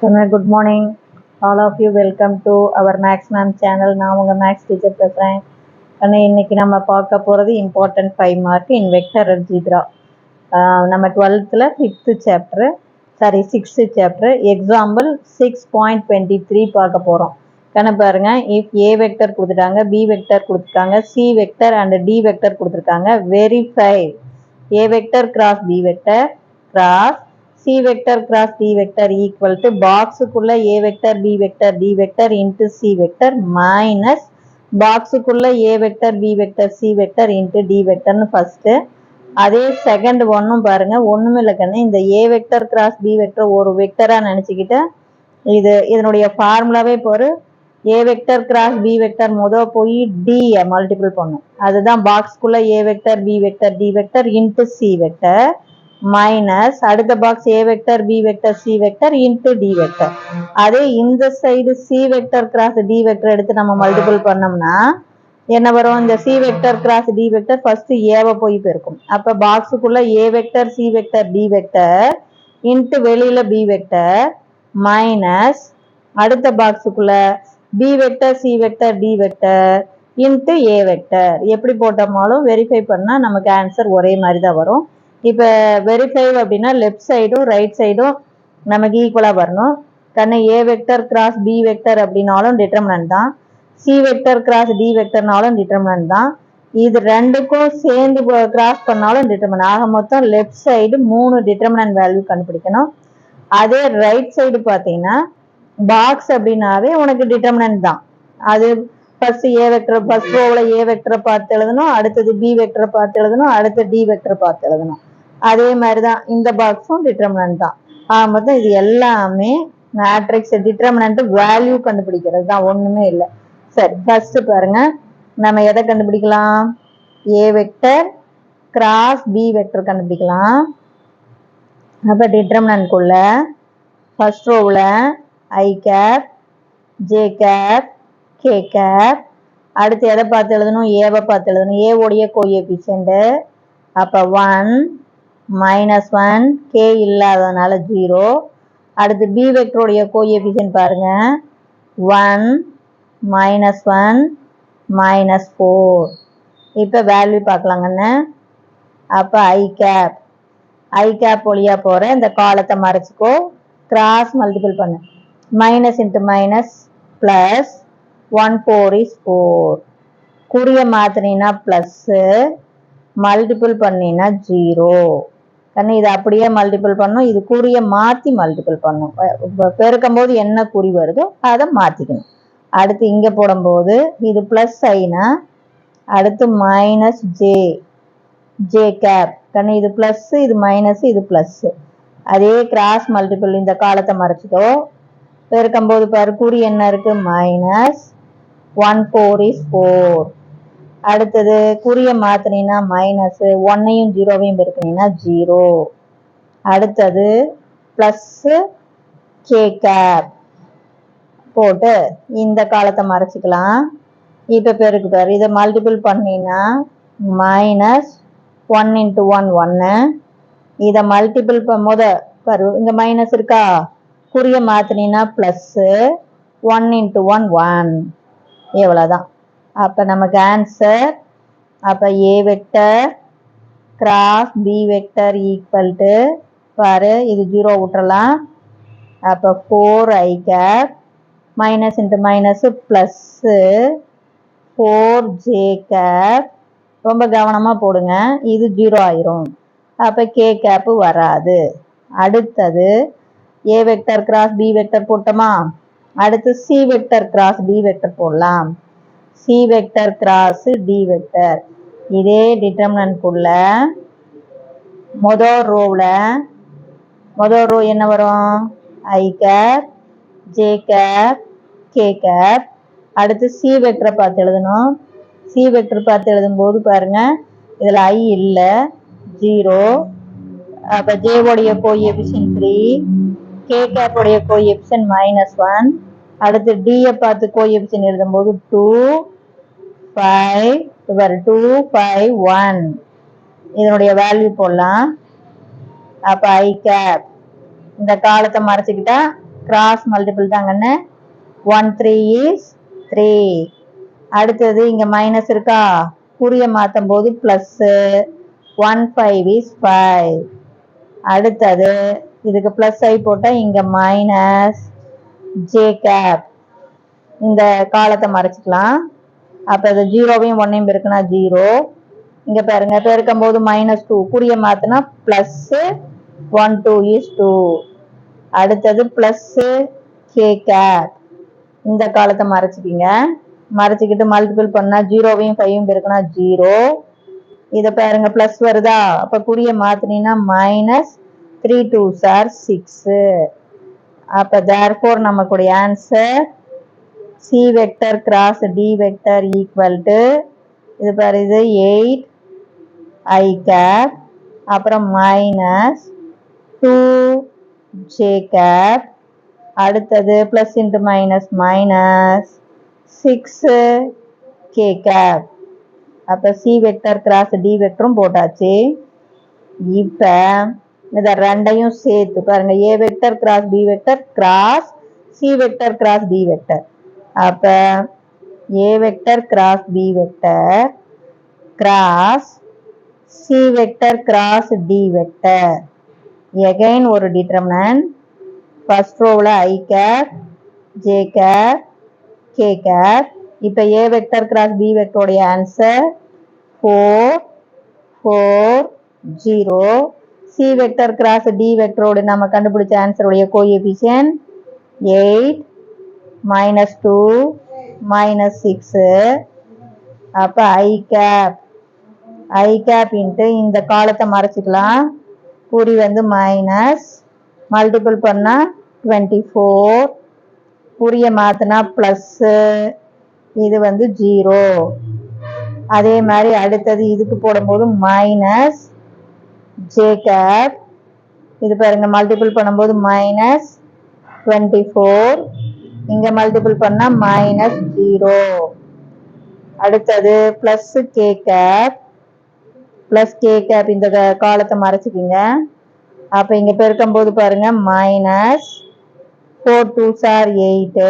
Good morning, all of you. Welcome to our Max Ma'am channel. நான் உங்க maths teacher பேசுகிறேன். ஆனால் இன்னைக்கு நம்ம பார்க்க போகிறது important 5 mark in vector algebra. நம்ம 12th 5th chapter sixth chapter example 6.23 பார்க்க போகிறோம். கண்ண பாருங்க, இஃப் ஏ வெக்டர் கொடுத்துட்டாங்க, பி வெக்டர் கொடுத்துருக்காங்க, C vector and D vector கொடுத்துருக்காங்க. Verify A vector cross B vector cross C vector cross D vector equal to box குள்ள A vector B vector D vector into C vector minus box குள்ள A vector B vector C vector into D vector னு first. அதே second ஒன்னும் பாருங்க, ஒண்ணுமே இல்லை கண்ணு. இந்த A vector cross B vector ஒரு வெக்டரா நினைச்சுக்கிட்டு இதனுடைய ஃபார்முலாவே போரு A vector cross B vector போய் D மல்டிபிள் பண்ணும். அதுதான் பாக்ஸ்குள்ள A vector B vector D vector into C vector minus அடுத்த box A vector B vector C vector into D vector. அதே இந்த side C vector cross D vector எடுத்து நம்ம multiple பண்ணோம்னா என்ன வரும்? இந்த C vector cross D vector first ஏவை போய் பெருக்கும். அப்ப பாக்ஸுக்குள்ள A vector C vector D vector into வெளியில பி வெக்டர் மைனஸ் அடுத்த பாக்ஸுக்குள்ள B vector C vector D vector into A vector. எப்படி போட்டோம்னாலும் வெரிஃபை பண்ணா நமக்கு ஆன்சர் ஒரே மாதிரி தான் வரும். இப்போ வெரிஃபை அப்படின்னா லெஃப்ட் சைடும் ரைட் சைடும் நமக்கு ஈக்குவலாக வரணும். கண்ணு A vector cross B vector அப்படின்னாலும் டிட்டர்மினன்ட் தான், சி வெக்டர் கிராஸ் டி வெக்டர்னாலும் டிட்டர்மினன்ட் தான். இது ரெண்டுக்கும் சேர்ந்து கிராஸ் பண்ணாலும் டிட்டர்மினன்ட். ஆக மொத்தம் லெஃப்ட் சைடு 3 டிட்டர்மினன்ட் வேல்யூ கண்டுபிடிக்கணும். அதே ரைட் சைடு பார்த்தீங்கன்னா பாக்ஸ் அப்படின்னாவே உனக்கு டிட்டர்மினன்ட் தான். அது ஃபர்ஸ்ட் ஏ வெக்டர் ஃபர்ஸ்ட் ரோவில் ஏ வெக்டரை பார்த்து எழுதணும், அடுத்தது பி வெக்டரை பார்த்து எழுதணும், அடுத்து டி வெக்டரை பார்த்து எழுதணும். அதே மாதிரி தான் இந்த பாக்ஸும் டிட்டர்மினன்ட் தான். மொத்தம் இது எல்லாமே மேட்ரிக்ஸ் டிட்டர்மினன்ட் வேல்யூ கண்டுபிடிக்கிறது தான், ஒண்ணுமே இல்லை. சரி, ஃபர்ஸ்ட் பாருங்க, நம்ம எதை கண்டுபிடிக்கலாம்? A vector cross B vector கண்டுபிடிக்கலாம். அப்ப டிட்டர்மினன்ட்குள்ள ஃபர்ஸ்ட் ரோவில் I cap J cap K cap. அடுத்து எதை பார்த்து எழுதணும்? ஏவை பார்த்து எழுதணும். ஏ உடைய கோஎஃபிஷியன்ட் அப்ப 1 -1 கே இல்லாததுனால 0. அடுத்து பி வெக்டருடைய கோஎஃபிஷியன்ட் பாருங்க 1 -1 -4. இப்ப வேல்யூ பார்க்கலாங்கன்னு. அப்ப ஐ கேப் வழியா போற இந்த காலத்தை மறைச்சிக்கோ, கிராஸ் மல்டிபிள் பண்ணு. Minus into minus plus 1 4 is 4. குறிய மாத்தினா பிளஸ், மல்டிபிள் பண்ணினா 0. கண்ணு இது அப்படியே மல்டிபிள் பண்ணும், இது குறிய மாத்தி மல்டிபிள் பண்ணும். பெருக்கும் போது என்ன குறி வருதோ அதை மாத்திக்கணும். அடுத்து இங்க போடும்போது இது பிளஸ் ஐனா அடுத்து மைனஸ் ஜே கேப். கண்ணு இது பிளஸ் இது மைனஸ் இது பிளஸ். அதே கிராஸ் மல்டிபிள் இந்த காலத்தை மறைச்சிட்டோ. பெருக்கும் போது பாரு குறி என்ன இருக்கு? Minus 1 4 is 4. அடுத்தது குறிய மாத்தினா மைனஸ் 1ஐயும் 0வையும் பெருக்கினா 0. அடுத்தது பிளஸ் கே கேப் போட்டு இந்த காலத்தை மறைச்சிக்கலாம். இப்ப பெருக்கு பாரு, இதை மல்டிபிள் பண்ணினா மைனஸ் 1 இன்ட்டு 1 1. இதை மல்டிபிள் போது பாரு இங்க மைனஸ் இருக்கா, குறிய மாத்தினா பிளஸ் 1 இன்ட்டு 1 1. எவ்வளவுதான். அப்ப நமக்கு ஆன்சர் அப்ப A vector cross B vector equal to பாரு இது 0 விட்டுறலாம். அப்ப 4 I cap minus into minus plus 4 J cap. ரொம்ப கவனமா போடுங்க, இது 0 ஆயிரும். அப்ப கே கேப் வராது. அடுத்தது A vector cross B vector போட்டோமா, அடுத்து C vector cross D vector போடலாம். C vector cross D vector இதே டிட்டர்மினன்ட்குள்ள முதல் ரோ என்ன வரும்? I cap J cap K cap. அடுத்து சி வெக்டரை பார்த்து எழுதணும். சி வெக்டர் பார்த்து எழுதும் போது பாருங்க இதுல ஐ இல்ல 0. அப்ப ஜே உடைய கோஎஃபிஷியன்ட் 3, கே கேப் உடைய கோஎஃபிஷியன்ட் -1. அடுத்து டியை பார்த்து கோஎஃபிஷியன்ட் எழுதும் போது 2 5 2 5 1. இதனுடைய வேல்யூ போடலாம். அப்ப ஐ கேப் இந்த காலத்தை மறைச்சிக்கிட்டா கிராஸ் மல்டிபிள் தாங்கன்னு 1 3 is 3. அடுத்தது இங்க மைனஸ் இருக்கா, குறிய மாத்தும் போது பிளஸ் 1 5 is 5. அடுத்தது இதுக்கு பிளஸ் ஐ போட்டா இங்க மைனஸ் ஜே கேப், இந்த காலத்தை மறைச்சிக்கலாம். அப்ப இது ஜீரோவையும் ஒன்னையும் இருக்குன்னா 0. இங்க பாருங்க பெருக்கும் போது -2, குறிய மாத்தினா பிளஸ் 1 2 is 2. அடுத்தது பிளஸ் கே கேப், இந்த காலத்தை மறைச்சிக்கிங்க. மறைச்சிக்கிட்டு மல்டிபிள் பண்ணா ஜீரோவையும் 5 இருக்குன்னா 0. இதை பாருங்க பிளஸ் வருதா, அப்ப குறிய மாத்தினீங்கன்னா -3 2s are 6. அப்ப therefore நமக்குடைய answer C vector cross D vector equal to, இது பாரு இது 8 I cap, அப்புறம் மைனஸ் 2 J cap, அடுத்தது plus into minus minus 6 K cap. அப்ப C vector cross D vectorம் போட்டாச்சு. இப்ப இத ரெண்டையும் சேர்த்து பாருங்க, A vector cross B vector cross C vector cross D vector. அப்ப A vector cross B vector cross C vector cross D vector. Again ஒரு determinant, first rowல I cap, J cap, K cap. இப்ப A vector cross B vector உடைய answer 4 4 0. C vector cross D vector ஓட நம்ம கண்டுபிடிச்ச answer உடைய coefficient 8 -2 -6. அப்ப I cap into இந்த காலத்தை மறைச்சிக்கலாம். குறி வந்து மைனஸ், மல்டிபிள் பண்ணா 24, குறிய மாத்தினா பிளஸ், இது வந்து 0. அதே மாதிரி அடுத்தது இதுக்கு போடும்போது மைனஸ் ஜே கேப், இது பாருங்க மல்டிபிள் பண்ணும்போது -24, இங்க மல்டிபிள் பண்ணா -0. அடுத்தது plus k cap, plus k cap, இந்த காலத்தை மறைச்சிக்கிங்க. அப்ப இங்க பெருக்கும் போது பாருங்க -4 2s are 8.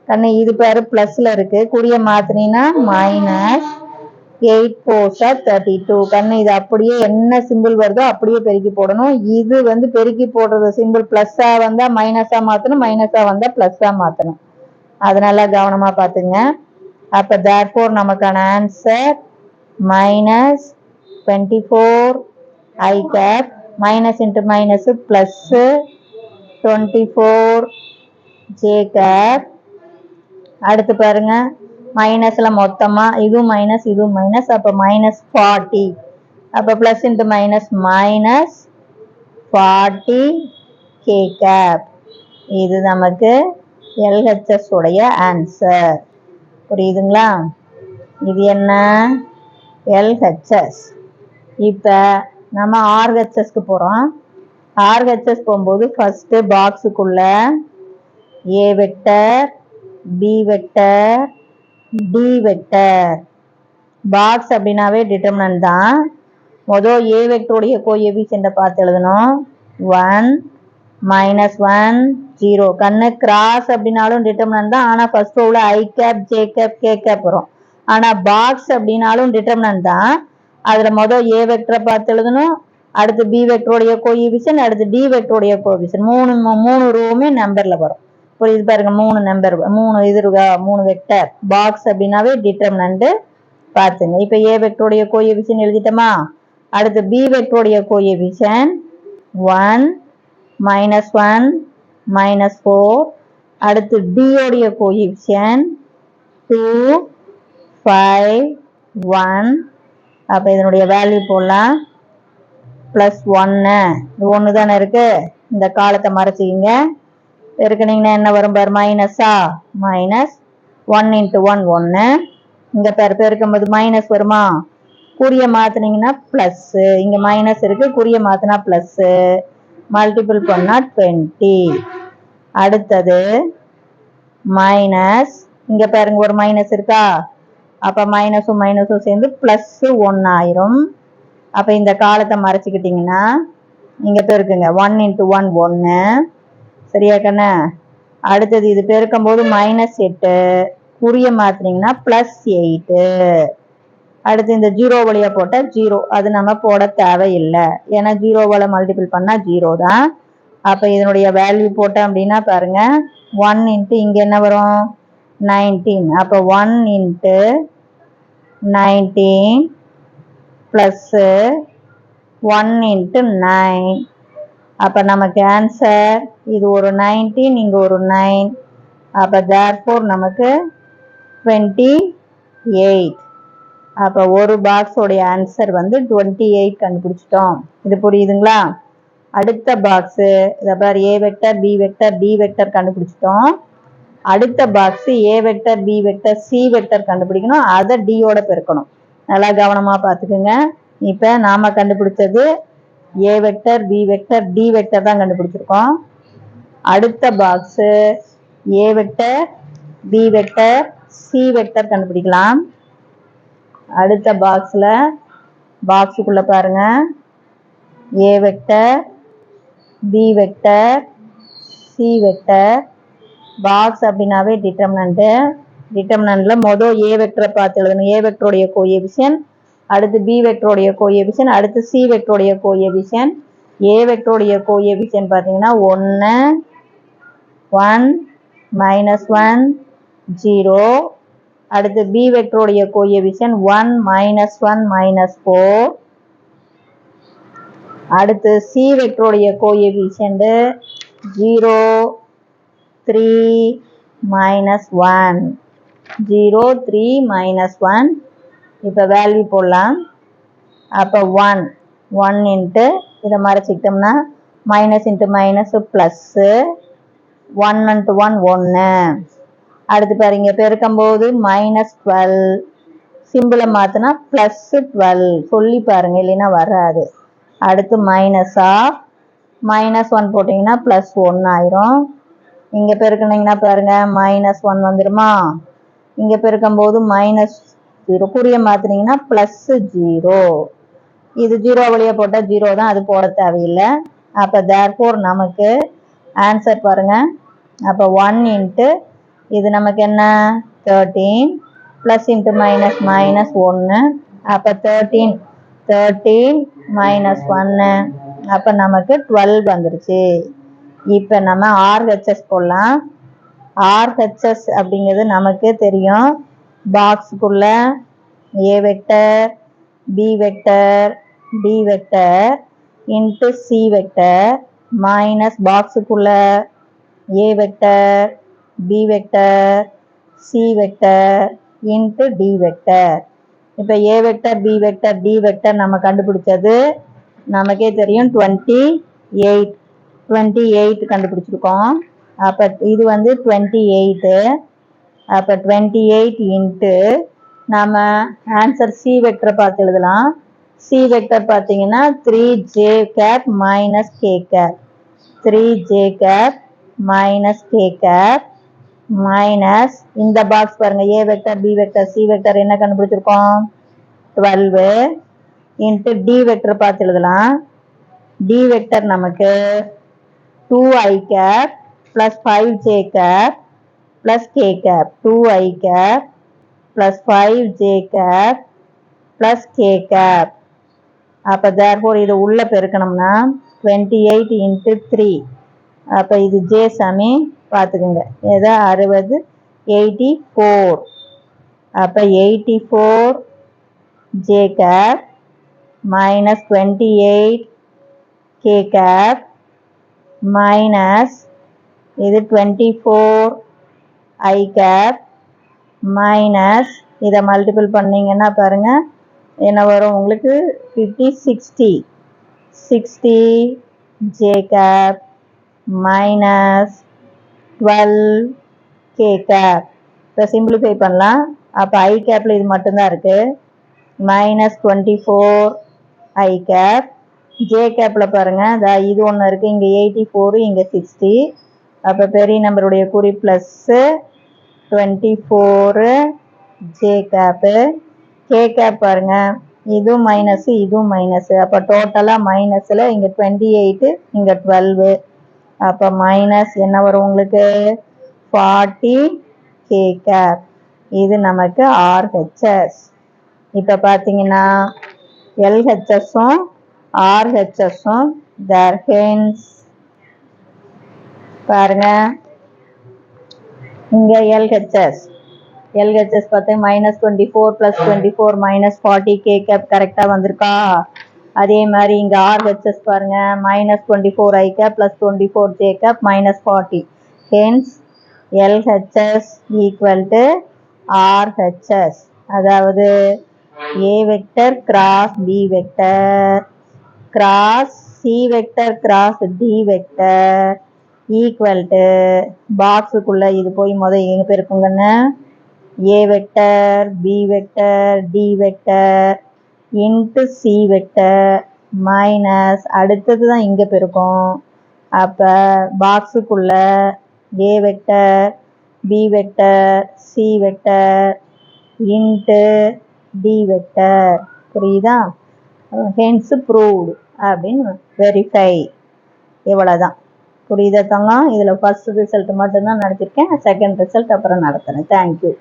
கண்ணு இது பாரு பிளஸ்ல இருக்கு, குறிய மாத்தினீங்கன்னா -8 4s are 32. கண்ணு இது அப்படியே என்ன சிம்பிள் வருதோ அப்படியே பெருக்கி போடணும். இது வந்து பெருக்கி போடுறது சிம்பிள் பிளஸ்ஸா வந்தா மைனஸா மாத்தணும், மைனஸா வந்தா பிளஸ்ஸா மாத்தணும். அதனால கவனமா பாத்துங்க. அப்ப therefore நமக்கான answer -24 I cap, minus into minus plus 24 J cap. அடுத்து பாருங்க மைனஸ்ல மொத்தமா இதுவும் மைனஸ் இதுவும் மைனஸ், அப்ப -40. அப்ப plus into minus minus 40 K cap. இது நமக்கு LHS உடைய ஆன்சர். புரியுதுங்களா? இது என்ன LHS. இப்ப நம்ம RHSக்கு போறோம். RHS போகும்போது ஃபர்ஸ்ட் பாக்ஸுக்குள்ள A vector, B vector, D vector. Box அப்படின்னாவே டிட்டர்மினன்ட் தான். முதல் A வெக்டருடைய கோஎஃபிஷியன்ட்டை பார்த்து எழுதணும். 1 -1 0. கண்ணு கிராஸ் அப்படின்னாலும் டிட்டர்மினன்ட் தான், ஆனா ஃபர்ஸ்ட் ரோல I cap, J cap, K cap வரும். ஆனா பாக்ஸ் அப்படின்னாலும் டிட்டர்மினன்ட் தான். அதுல முதல் A வெக்டரை பார்த்து எழுதணும், அடுத்து B வெக்டருடைய கோஎஃபிஷியன்ட், அடுத்து D வெக்டருடைய கோஎஃபிஷியன்ட். மூணு ரூமே நம்பர்ல வரும். புரியுது பாருங்க, 3 நம்பர், 3 இது இருக்கா, 3 வெக்டர். பாக்ஸ் அப்படின்னாவே டிட்டர்மினன்ட் பார்த்துங்க. இப்ப A வெக்டருடைய கோஎஃபிஷியன்ட் எழுதிட்டோமா? அடுத்து B வெக்டருடைய கோஎஃபிஷியன்ட் 1 -1 -4. அடுத்து D உடைய கோஎஃபிஷியன்ட் 2 5 1. அப்ப இதனுடைய வேல்யூ போடலாம். +1, இது 1 தானே இருக்கு, இந்த காலத்தை மறைச்சிக்கிங்க. பெருக்கினீங்கன்னா என்ன வரும் பாரு, மைனஸா, மைனஸ் 1 × 1 1. இங்க பெருக்கும்போது மைனஸ் வருமா, குறிய மாத்தினீங்கன்னா பிளஸ், இங்க மைனஸ் இருக்கு, குறிய மாத்தினா பிளஸ், மல்டிபிள் பண்ணா 20. அடுத்தது மைனஸ், இங்க பாருங்க ஒரு மைனஸ் இருக்கா, அப்ப மைனஸும் மைனஸும் சேர்ந்து +1 ஆயிரும். அப்ப இந்த காலத்தை மறைச்சிக்கிட்டீங்கன்னா இங்க பெருக்குங்க, 1 × 1 1, சரியா கண்ணா? அடுத்தது இது பெருக்கும் போது -8, குறிய மாத்தினீங்கன்னா +8. அடுத்து இந்த 0 வழியா போட்டா 0, அது நம்ம போட தேவையில்லை, ஏன்னா 0வால மல்டிபிள் பண்ணா 0 தான். அப்ப இதனுடைய வேல்யூ போட்டோம் அப்படின்னா பாருங்க, 1 இன்ட்டு இங்க என்ன வரும் 19. அப்ப 1 இன்ட்டு 19 பிளஸ் 1 இன்ட்டு 9. அப்ப நமக்கு ஆன்சர் இது ஒரு 19, இங்க ஒரு 9. அப்ப therefore நமக்கு 28. அப்ப ஒரு பாக்ஸ் உடைய ஆன்சர் வந்து 28 கண்டுபிடிச்சிட்டோம். இது புரியுதுங்களா? அடுத்த பாக்ஸ் இத பாரு, A vector, B vector, D vector கண்டுபிடிச்சிட்டோம். அடுத்த box A vector, B vector, C vector கண்டுபிடிக்கணும். அதை D யோட பெருக்கணும். நல்லா கவனமா பாத்துக்குங்க. இப்ப நாம கண்டுபிடிச்சது A vector, B vector, D vector தான் கண்டுபிடிச்சிருக்கோம். அடுத்த box A vector, B vector, C vector கண்டுபிடிக்கலாம். அடுத்த பாக்ஸுக்குள்ள பாருங்க, A vector, B vector, C vector. Box அப்படின்னாவே டிட்டர்மினன்ட்ல மொதல் A வெக்டரை பார்த்து எழுதணும். A வெக்டருடைய கோஎஃபிஷியன்ட், அடுத்து B வெக்டருடைய கோஎஃபிஷியன்ட், அடுத்து C வெக்டருடைய கோஎஃபிஷியன்ட். A வெக்டருடைய கோஎஃபிஷியன்ட் பார்த்தீங்கன்னா 1, 1, -1, 0. அடுத்து B வெக்டருடைய கோஎஃபிஷியன்ட் 1, -1, -4. அடுத்து C வெக்டருடைய கோஎஃபிஷியன்ட் 0, 3, -1. 0, 3, -1. இப்ப வேல்யூ போடலாம். அப்ப 1 இன்ட்டு இதை மறைச்சிக்கிட்டோம்னா minus into minus plus, 1 into 1 1. அடுத்து பாருங்க, பெருக்கும் போது -12, சிம்பிளை மாத்தினா +12. சொல்லி பாருங்க, இல்லைன்னா வராது. அடுத்து -1 போட்டீங்கன்னா +1 ஆயிரும். இங்க பெருக்கினீங்கன்னா பாருங்க -1 வந்துருமா? இங்க பெருக்கும் போது -0, குறிய மாத்தினீங்கன்னா +0. இது 0 வழியா போட்டா 0 தான், அது போட தேவையில்லை. அப்ப therefore நமக்கு ஆன்சர் பாருங்க. அப்ப 1 இன்ட்டு இது நமக்கு என்ன 13, பிளஸ் இன்ட்டு மைனஸ் -1. அப்ப 13 -1. அப்ப நமக்கு 12 வந்துருச்சு. இப்ப நம்ம RHS போடலாம். RHS அப்படிங்கிறது நமக்கு தெரியும். பாக்ஸுக்குள்ள A vector, B vector, D vector into C vector minus பாக்ஸுக்குள்ள A vector, B vector, C vector into D vector. இப்ப A vector, B vector, D vector நம்ம கண்டுபிடிச்சது நமக்கே தெரியும் 28 கண்டுபிடிச்சிருக்கோம். அப்ப இது வந்து 28. அப்ப 28 இன்ட்டு நம்ம ஆன்சர் C வெக்டரை பார்த்து எழுதலாம். C வெக்டர் பார்த்தீங்கன்னா 3j cap minus k cap, 3j cap minus k cap minus இந்த பாக்ஸ் பாருங்க, A vector, B vector, C vector என்ன கண்டுபிடிச்சிருக்கோம் 12 இன்ட்டு D வெக்டர் பார்த்து எழுதலாம். D வெக்டர் நமக்கு 2i cap plus 5j cap plus k cap, 2i cap plus 5j cap plus k cap. அப்ப therefore இது உள்ள பெருக்கணும்னா 28 இன்ட்டு 3. அப்ப இது j சாமி பார்த்துக்குங்க, ஏதோ 60, 84. அப்ப 84 j cap minus 28 k cap minus இது 24 i கேப் மைனஸ் இதை மல்டிபிள் பண்ணீங்கன்னா பாருங்க என்ன வரும் உங்களுக்கு 60 j cap minus 12 k cap. இப்போ சிம்பிளிஃபை பண்ணலாம். அப்போ i கேப்ல இது மட்டும்தான் இருக்கு, மைனஸ் 24 i கேப். j கேப்ல பாருங்க இது ஒன்று இருக்கு, இங்க 84, இங்க 60. அப்போ பெரிய நம்பருடைய குறி plus 24 j cap. k cap பாருங்க, இதுவும் மைனஸ், இதுவும் மைனஸ். அப்போ டோட்டலா மைனஸ்ல இங்க 28, இங்க 12. அப்போ மைனஸ் என்ன வரும் உங்களுக்கு 40 கே கேப். இது நமக்கு ஆர்ஹெச்எஸ். இப்போ பார்த்தீங்கன்னா எல்ஹெச்எஸும் ஆர்ஹெச்எஸும் தேர் ஹென்ஸ் பாருங்க இங்கே எல்ஹெச்எஸ் பார்த்து -24 + 24 -40 கே கேப் கரெக்டாக வந்திருக்கா? அதே மாதிரி இங்கே ஆர்ஹெச்எஸ் பாருங்க -24 I cap + 24 J cap -40. Hence LHS equal to RHS. அதாவது A vector cross B vector cross C vector cross D vector equal to பாக்ஸுக்குள்ள இது போய் எங்க பெருக்குங்கன்னு A vector B vector D vector into C vector minus அடுத்தது தான் இங்கே பெருக்கும். அப்போ பாக்ஸுக்குள்ள A vector B vector C vector into D vector. புரியுதா? ஹென்ஸ் ப்ரூவ்டு அப்படின்னு வெரிஃபை. இவ்வளோதான். புரியுதா தங்கம்? இதில் ஃபர்ஸ்ட் ரிசல்ட் மட்டும்தான் நடத்திருக்கேன், செகண்ட் ரிசல்ட் அப்புறம் நடத்துகிறேன். தேங்க்யூ.